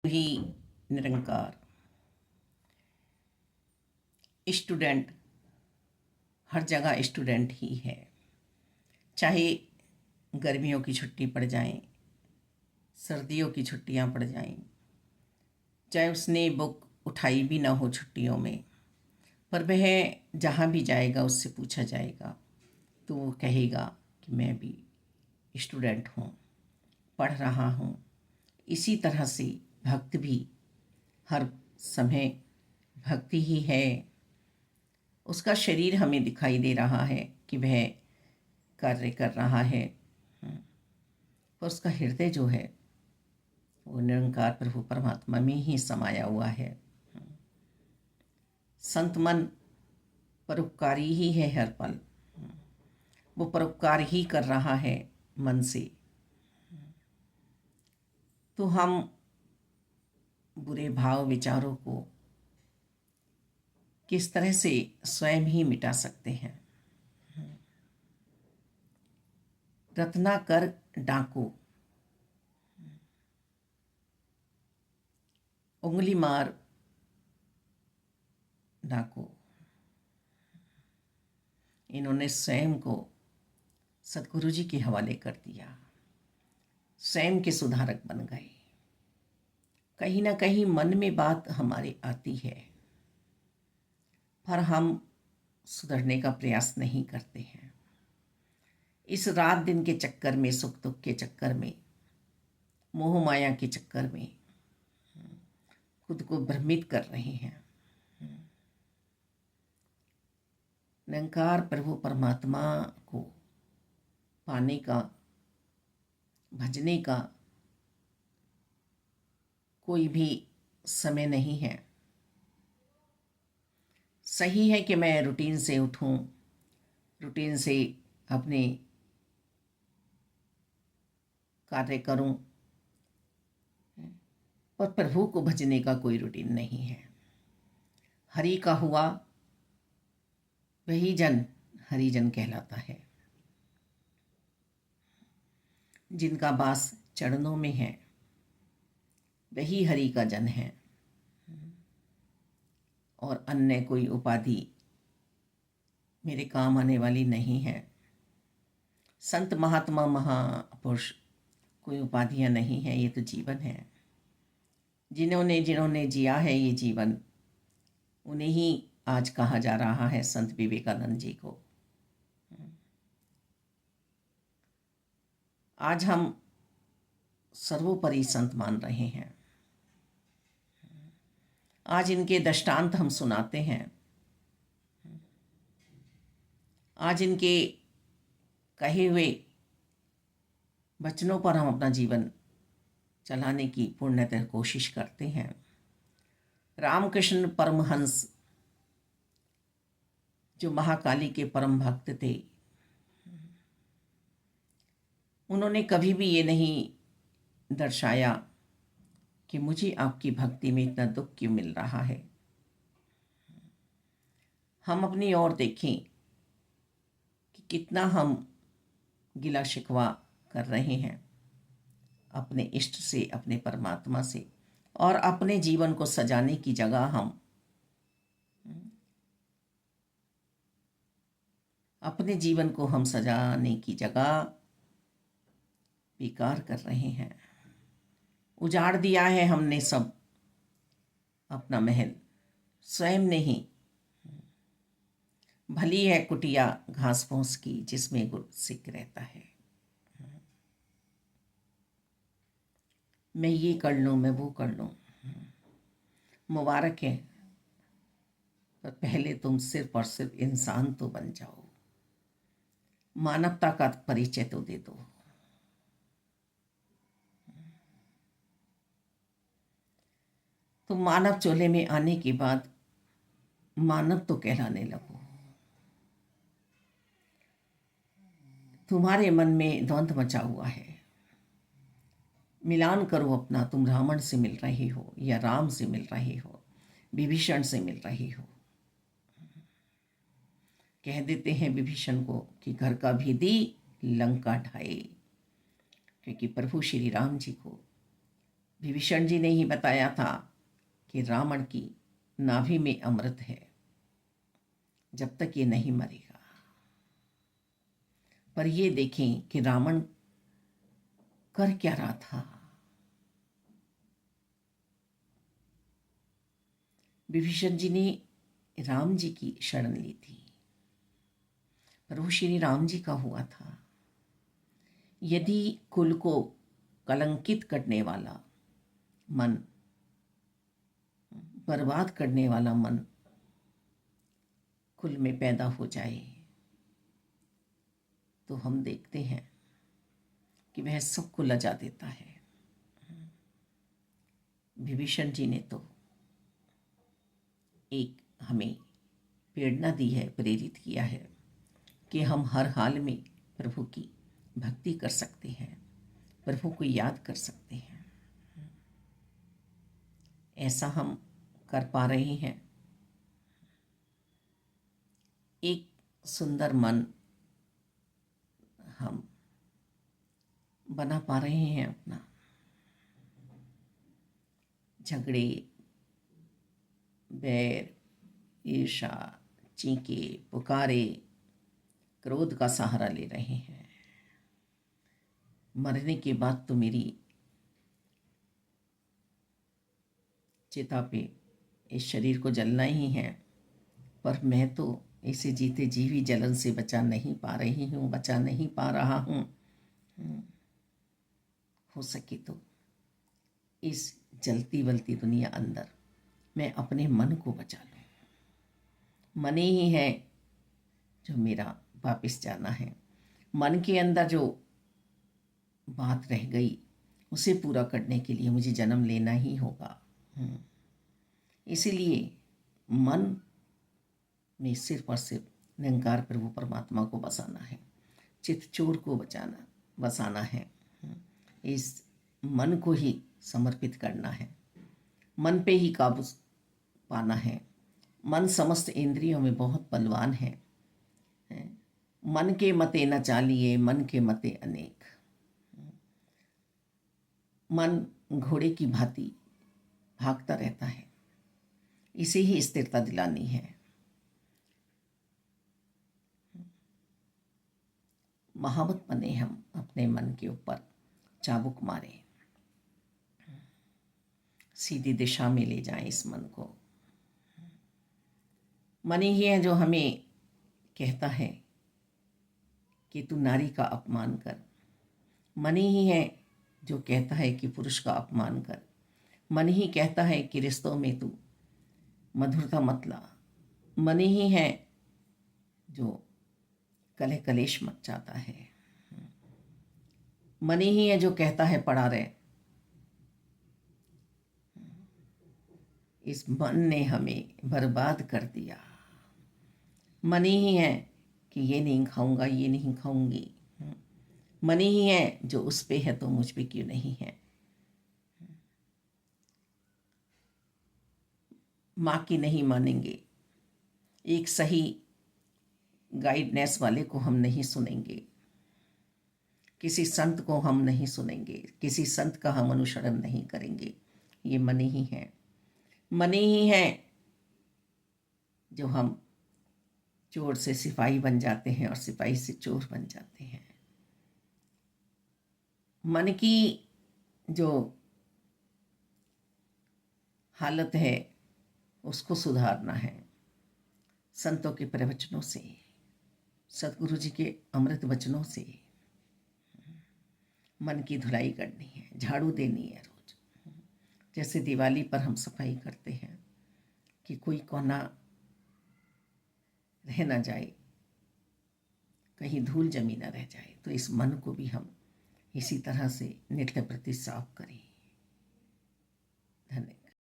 ही निरंकार। Student हर जगह student ही है, चाहे गर्मियों की छुट्टी पड़ जाए, सर्दियों की छुट्टियां पड़ जाएं, चाहे उसने बुक उठाई भी ना हो छुट्टियों में, पर वह जहाँ भी जाएगा उससे पूछा जाएगा तो वो कहेगा कि मैं भी स्टूडेंट हूँ, पढ़ रहा हूँ। इसी तरह से भक्त भी हर समय भक्ति ही है। उसका शरीर हमें दिखाई दे रहा है कि वह कार्य कर रहा है, पर उसका हृदय जो है वो निरंकार प्रभु परमात्मा में ही समाया हुआ है। संत मन परोपकारी ही है हर पल, वो परोपकार ही कर रहा है मन से। तो हम बुरे भाव विचारों को किस तरह से स्वयं ही मिटा सकते हैं। रत्नाकर डाकू, उंगली मार डाकू, इन्होंने स्वयं को सतगुरु जी के हवाले कर दिया, स्वयं के सुधारक बन गए। कहीं ना कहीं मन में बात हमारे आती है, पर हम सुधरने का प्रयास नहीं करते हैं। इस रात दिन के चक्कर में, सुख दुख के चक्कर में, मोह माया के चक्कर में खुद को भ्रमित कर रहे हैं। निरंकार प्रभु परमात्मा को पाने का, भजने का कोई भी समय नहीं है। सही है कि मैं रूटीन से उठूं, रूटीन से अपने कार्य करूं, पर प्रभु को भजने का कोई रूटीन नहीं है। हरि का हुआ वही जन हरिजन कहलाता है। जिनका वास चरणों में है वही हरि का जन है, और अन्य कोई उपाधि मेरे काम आने वाली नहीं है। संत महात्मा महापुरुष कोई उपाधियां नहीं है, ये तो जीवन है। जिन्होंने जिन्होंने जिया है ये जीवन, उन्हें ही आज कहा जा रहा है संत विवेकानंद जी को। आज हम सर्वोपरि संत मान रहे हैं। आज इनके दृष्टांत हम सुनाते हैं। आज इनके कहे हुए वचनों पर हम अपना जीवन चलाने की पूर्णतः कोशिश करते हैं। रामकृष्ण परमहंस जो महाकाली के परम भक्त थे, उन्होंने कभी भी ये नहीं दर्शाया कि मुझे आपकी भक्ति में इतना दुख क्यों मिल रहा है। हम अपनी ओर देखें कि कितना हम गिला शिकवा कर रहे हैं अपने इष्ट से, अपने परमात्मा से, और अपने जीवन को सजाने की जगह हम अपने जीवन को हम सजाने की जगह बेकार कर रहे हैं। उजाड़ दिया है हमने सब अपना महल, स्वयं ने ही। भली है कुटिया घास फूस की जिसमें गुरसिक रहता है। मैं ये कर लूँ, मैं वो कर लूँ। मुबारक है, पर पहले तुम सिर्फ और सिर्फ इंसान तो बन जाओ, मानवता का परिचय तो दे दो। तुम मानव चोले में आने के बाद मानव तो कहलाने लगो। तुम्हारे मन में द्वंद्व मचा हुआ है। मिलान करो अपना, तुम रावण से मिल रहे हो या राम से मिल रहे हो, विभीषण से मिल रही हो। कह देते हैं विभीषण को कि घर का भेदी लंका ढाए, क्योंकि प्रभु श्री राम जी को विभीषण जी ने ही बताया था कि रावण की नाभि में अमृत है जब तक ये नहीं मरेगा। पर ये देखें कि रावण कर क्या रहा था। विभीषण जी ने राम जी की शरण ली थी। प्रभु श्री राम जी का हुआ था, यदि कुल को कलंकित करने वाला मन, बर्बाद करने वाला मन कुल में पैदा हो जाए तो हम देखते हैं कि वह सबको लजा देता है। विभीषण जी ने तो एक हमें प्रेरणा दी है, प्रेरित किया है कि हम हर हाल में प्रभु की भक्ति कर सकते हैं, प्रभु को याद कर सकते हैं। ऐसा हम कर पा रहे हैं। एक सुंदर मन हम बना पा रहे हैं अपना। झगड़े, बैर, ईर्षा, चीखे, पुकारे, क्रोध का सहारा ले रहे हैं। मरने के बाद तो मेरी चिता पे इस शरीर को जलना ही है, पर मैं तो इसे जीते जी भी जलन से बचा नहीं पा रही हूँ, बचा नहीं पा रहा हूँ। हो सके तो इस जलती बलती दुनिया अंदर मैं अपने मन को बचा लूँ। मन ही है जो मेरा वापस जाना है। मन के अंदर जो बात रह गई उसे पूरा करने के लिए मुझे जन्म लेना ही होगा। इसीलिए मन में सिर्फ और सिर्फ निरंकार प्रभु परमात्मा को बसाना है, चित चोर को बसाना है। इस मन को ही समर्पित करना है, मन पे ही काबू पाना है। मन समस्त इंद्रियों में बहुत बलवान है। मन के मते न चालिए, मन के मते अनेक। मन घोड़े की भांति भागता रहता है, इसे ही स्थिरता दिलानी है। महावत बने हम अपने मन के ऊपर चाबुक मारे, सीधी दिशा में ले जाएं इस मन को। मन ही है जो हमें कहता है कि तू नारी का अपमान कर। मन ही है जो कहता है कि पुरुष का अपमान कर। मन ही कहता है कि रिश्तों में तू मधुरता मत ला। मन ही है जो कलह कलेश मच जाता है। मन ही है जो कहता है पड़ा रहे। इस मन ने हमें बर्बाद कर दिया। मन ही है कि ये नहीं खाऊंगा, ये नहीं खाऊंगी। मन ही है जो उस पे है तो मुझ पे क्यों नहीं है। माँ की नहीं मानेंगे, एक सही गाइडनेस वाले को हम नहीं सुनेंगे, किसी संत को हम नहीं सुनेंगे, किसी संत का हम अनुसरण नहीं करेंगे। ये मन ही है। मन ही है जो हम चोर से सिपाही बन जाते हैं और सिपाही से चोर बन जाते हैं। मन की जो हालत है उसको सुधारना है संतों के प्रवचनों से, सतगुरु जी के अमृत वचनों से। मन की धुलाई करनी है, झाड़ू देनी है रोज। जैसे दिवाली पर हम सफाई करते हैं कि कोई कोना रह ना जाए, कहीं धूल जमी ना रह जाए, तो इस मन को भी हम इसी तरह से नित्य प्रति साफ करें। धन्यवाद।